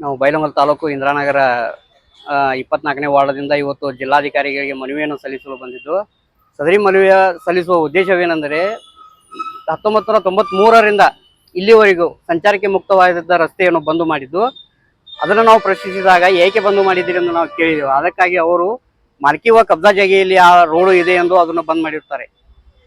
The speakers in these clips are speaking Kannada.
ನಾವು ಬೈಲಹೊಂಗಲ ತಾಲೂಕು ಇಂದ್ರಾನಗರ 24ನೇ ವಾರ್ಡ್ದಿಂದ ಇವತ್ತು ಜಿಲ್ಲಾಧಿಕಾರಿಗಳಿಗೆ ಮನವಿಯನ್ನು ಸಲ್ಲಿಸಲು ಬಂದಿದ್ದು. ಸದರಿ ಮನವಿಯ ಸಲ್ಲಿಸುವ ಉದ್ದೇಶವೇನೆಂದರೆ 1993ರಿಂದ ಇಲ್ಲಿವರೆಗೂ ಸಂಚಾರಕ್ಕೆ ಮುಕ್ತವಾದ ರಸ್ತೆಯನ್ನು ಬಂದು ಮಾಡಿದ್ದು. ಅದನ್ನು ನಾವು ಪ್ರಶ್ನಿಸಿದಾಗ ಏಕೆ ಬಂದು ಮಾಡಿದ್ದೀರಿ ಎಂದು ನಾವು ಕೇಳಿದೆವು. ಅದಕ್ಕಾಗಿ ಅವರು ಮಾಲ್ಕಿವ ಕಬ್ಜಾ ಜಾಗೆಯಲ್ಲಿ ಆ ರೋಡು ಇದೆ ಎಂದು ಅದನ್ನು ಬಂದ್ ಮಾಡಿರ್ತಾರೆ.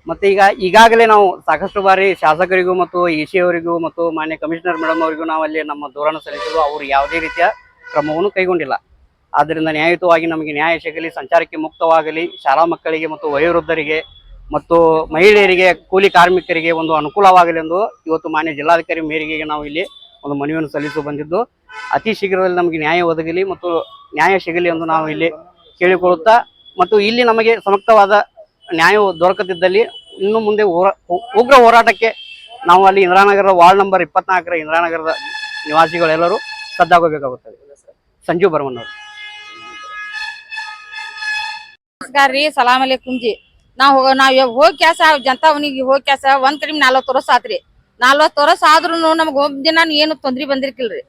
ಮತ್ತು ಈಗಾಗಲೇ ನಾವು ಸಾಕಷ್ಟು ಬಾರಿ ಶಾಸಕರಿಗೂ ಮತ್ತು ಇಸಿ ಅವರಿಗೂ ಮತ್ತು ಮಾನ್ಯ ಕಮಿಷನರ್ ಮೇಡಮ್ ಅವರಿಗೂ ನಾವು ಅಲ್ಲಿ ನಮ್ಮ ದೂರನ್ನು ಸಲ್ಲಿಸಿದ್ದು. ಅವರು ಯಾವುದೇ ರೀತಿಯ ಕ್ರಮವನ್ನು ಕೈಗೊಂಡಿಲ್ಲ. ಆದ್ದರಿಂದ ನ್ಯಾಯಯುತವಾಗಿ ನಮಗೆ ನ್ಯಾಯ ಸಿಗಲಿ, ಸಂಚಾರಕ್ಕೆ ಮುಕ್ತವಾಗಲಿ, ಶಾಲಾ ಮಕ್ಕಳಿಗೆ ಮತ್ತು ವಯೋವೃದ್ಧರಿಗೆ ಮತ್ತು ಮಹಿಳೆಯರಿಗೆ, ಕೂಲಿ ಕಾರ್ಮಿಕರಿಗೆ ಒಂದು ಅನುಕೂಲವಾಗಲಿ ಎಂದು ಇವತ್ತು ಮಾನ್ಯ ಜಿಲ್ಲಾಧಿಕಾರಿ ಮೇರೆಗೆ ನಾವು ಇಲ್ಲಿ ಒಂದು ಮನವಿಯನ್ನು ಸಲ್ಲಿಸಲು ಬಂದಿದ್ದು. ಅತಿ ಶೀಘ್ರದಲ್ಲಿ ನಮಗೆ ನ್ಯಾಯ ಒದಗಲಿ ಮತ್ತು ನ್ಯಾಯ ಸಿಗಲಿ ಎಂದು ನಾವು ಇಲ್ಲಿ ಕೇಳಿಕೊಳ್ಳುತ್ತಾ, ಮತ್ತು ಇಲ್ಲಿ ನಮಗೆ ಸಮರ್ಥವಾದ ನ್ಯಾಯ ದೊರಕದಿದ್ದಲ್ಲಿ ಇನ್ನು ಮುಂದೆ ಉಗ್ರ ಹೋರಾಟಕ್ಕೆ ನಾವು ಅಲ್ಲಿ ಇಂದ್ರಾನಗರ ವಾರ್ಡ್ ನಂಬರ್ 24ರ ಇಂದ್ರಾನಗರದ ನಿವಾಸಿಗಳೆಲ್ಲರೂ ಸಜ್ಜಾಗಬೇಕಾಗುತ್ತದೆ. ಸಂಜು ಬರ್ಮನ್ ಅವರು. ನಮಸ್ಕಾರ ರೀ, ಸಲಾಮ್ ಅಲೈಕುಂ ಜಿ. ನಾವ್ ಹೋಗಿ ಕ್ಯಾಸ ಜನತಾವನಿಗೆ ಹೋಗಿ ಕ್ಯಾಸ ಒಂದ್ ಕಡಿಮೆ 40 ವರ್ಷ ಆತ್ರಿ. 40 ವರ್ಷ ಆದ್ರೂ ನಮ್ಗ ಒಬ್ಬ ದಿನ ಏನು ತೊಂದ್ರೆ ಬಂದಿರ್ಕಿಲ್ರಿ.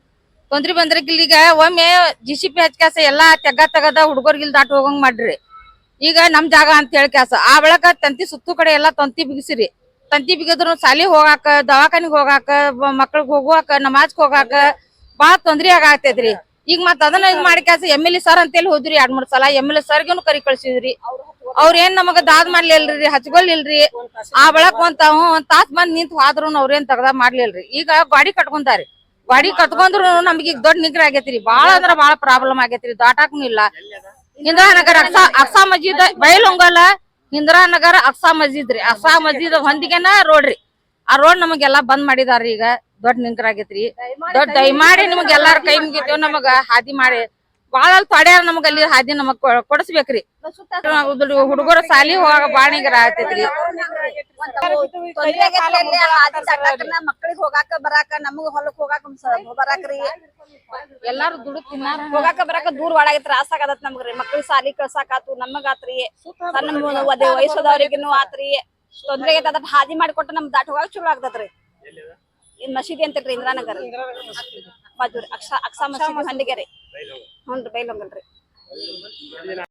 ಈಗ ಒಮ್ಮೆ GCP ಹಚ್ಕ್ಯಾಸ ಎಲ್ಲಾ ತೆಗದ ಹುಡುಗರ್ಗಿಲ್ ದಾಟ್ ಹೋಗಂಗ್ ಮಾಡ್ರಿ. ಈಗ ನಮ್ ಜಾಗ ಅಂತ ಹೇಳಿ ಕ್ಯಾಸ ಆ ಬಳಕ ತಂತಿ ಸುತ್ತು ಕಡೆ ಎಲ್ಲಾ ತಂತಿ ಬಿಗಿಸಿರಿ. ತಂತಿ ಬಿಗಿದ್ರು ಸಾಲಿ ಹೋಗಾಕ, ದವಾಖಾನಿಗ್ ಹೋಗಾಕ, ಮಕ್ಳಿಗೆ ಹೋಗುವಾಕ, ನಮಾಜ್ಗೆ ಹೋಗಾಕ ಬಾಳ ತೊಂದ್ರೆ ಆಗತೈತ್ರಿ. ಈಗ ಮತ್ ಅದನ್ನ ಇದ್ ಮಾಡಿ ಕ್ಯಾಸ MLA ಸರ್ ಅಂತೇಳಿ ಹೋದ್ರಿ 2-3 ಸಲ. MLA ಸರ್ಗನು ಕರಿ ಕಳ್ಸಿದ್ರಿ. ಅವ್ರ ಏನ್ ನಮಗ ದಾದ್ ಮಾಡ್ಲಿಲ್ರಿ, ಹಚ್ಕೊಳಿಲ್ರಿ. ಆ ಬಳಕ ಒಂದ್ ತಾಸ್ ಬಂದ್ ನಿಂತ್ ಹೋದ್ರು ಅವ್ರೇನ್ ತಗದ ಮಾಡ್ಲಿಲ್ರಿ. ಈಗ ಗಾಡಿ ಕಟ್ಕೊಂತಾರಿ. ಗಾಡಿ ಕಟ್ಕೊಂಡ್ರು ನಮ್ಗೆ ಈಗ ದೊಡ್ಡ ನಿಗ್ರ ಆಗೇತ್ರಿ. ಬಾಳ ಅಂದ್ರ ಬಾಳ ಪ್ರಾಬ್ಲಮ್ ಆಗೇತ್ರಿ. ದಾಟಾಕನು ಇಲ್ಲ. ಇಂದ್ರಾನಗರ ಅಕ್ಸಾ ಮಜೀದ್ ಬೈಲಹೊಂಗಲ ಇಂದ್ರಾನಗರ ಅಕ್ಸಾ ಮಜೀದ್ ರೀ. ಅಕ್ಸಾ ಮಜೀದ್ ಹೊಂದಿಗೆನ ರೋಡ್ ರೀ. ಆ ರೋಡ್ ನಮಗೆಲ್ಲಾ ಬಂದ್ ಮಾಡಿದಾರ್ರಿ. ಈಗ ದೊಡ್ಡ ನಿಂಕರ್ ಆಗೇತ್ರಿ. ದಯಮಾಡಿ ನಿಮಗ್ ಎಲ್ಲಾರ ಕೈ ಮುಗಿತೇವ್, ನಮಗ ಹಾದಿ ಮಾಡಿ ಬಾಳ ತೊಡ್ಯಾರ. ನಮಗ ಅಲ್ಲಿ ಹಾದಿ ನಮಗ್ ಕೊಡಸ್ಬೇಕ್ರಿ. ಹುಡುಗರ ಸಾಲಿ ಹೋಗಾಕ ಬಾಳ ನಿಗ್ರ ಆಗತೈತ್ರಿ. ಮಕ್ಕಳಿಗೆ ಹೋಗಾಕ ಬರಾಕ, ನಮಗ ಹೊಲಕ್ ಹೋಗಾಕ ಬರಾಕ್ರಿ, ಎಲ್ಲಾರು ದುಡ್ಡು ತಿನ್ನಾರ ಹೋಗಾಕ ಬರಾಕ ದೂರ ಒಳಗೆ ತ್ರಾಸ ಆಗತ್ ನಮ್ಗ್ರಿ. ಮಕ್ಳಿಗೆ ಸಾಲಿ ಕಳ್ಸಾಕಾತು, ನಮಗ ಆತ್ರಿ, ಸಣ್ಣ ವಯಸ್ಸದವ್ರಿಗೂ ಆತ್ರಿ. ತೊಂದ್ರೆ ಆಗೈತೆ. ಅದ ಹಾದಿ ಮಾಡಿಕೊಟ್ಟ ನಮ್ ದಾಟ್ ಹೋಗಾಕ ಚಲೋ ಆಗ್ತದ್ರಿ. ಇನ್ ಮಸೀದಿ ಅಂತಲ್ರಿ ಇಂದ್ರಾನಗರ ಬಾಜು ಅಕ್ಸಾ ಮಸೀದಿ ಹಂಡಿಗೆ ರೀ. ಹ್ಞೂ ರೀ, ಬೈಲಹೊಂಗಲ್ರಿ.